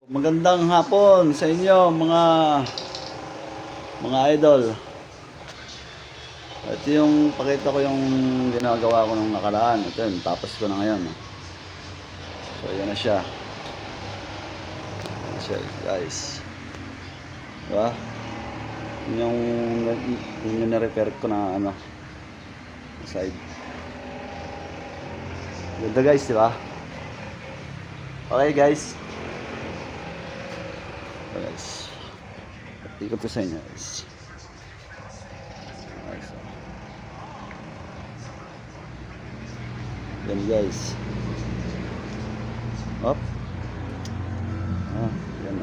Magandang hapon sa inyo mga idol. Ito yung pakita ko yung ginagawa ko nung nakaraan. Ito yun, tapos ko na ngayon. So yan na siya. Yan na siya guys. Diba? Yung na-repair ko na side. Ganda guys, diba? Okay guys. Guys, ikot ko sa inyo guys. Okay, so. Yan guys. Up. Yan.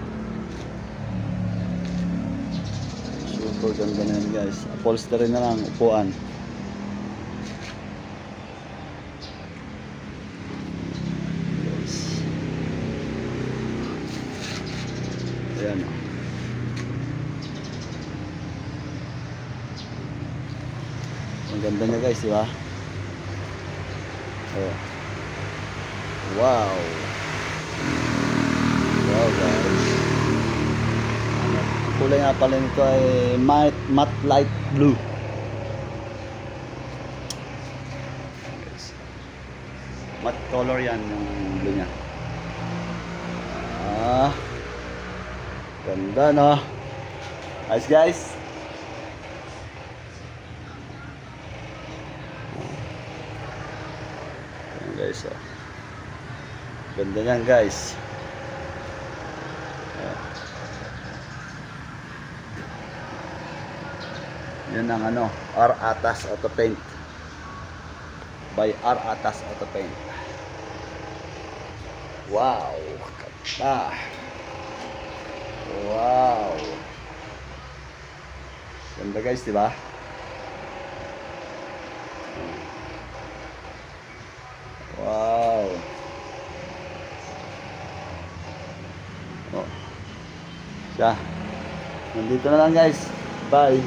Super ganda na yan guys. Upholstery na lang, upuan. Ayan o. Ang ganda niya guys, diba? Oh. Wow. Wow guys. Ang kulay nga pala nito ay matte light blue. Matte color yan yung blue niya. Ganda no. Nice guys. Ayan guys oh. Ganda niyan guys. Yan ang R Atas Auto Paint by R Atas Auto Paint. Wow, ganda. Wow. Ganda guys, di ba? Wow. Oh. Siya. Nandito na lang guys. Bye.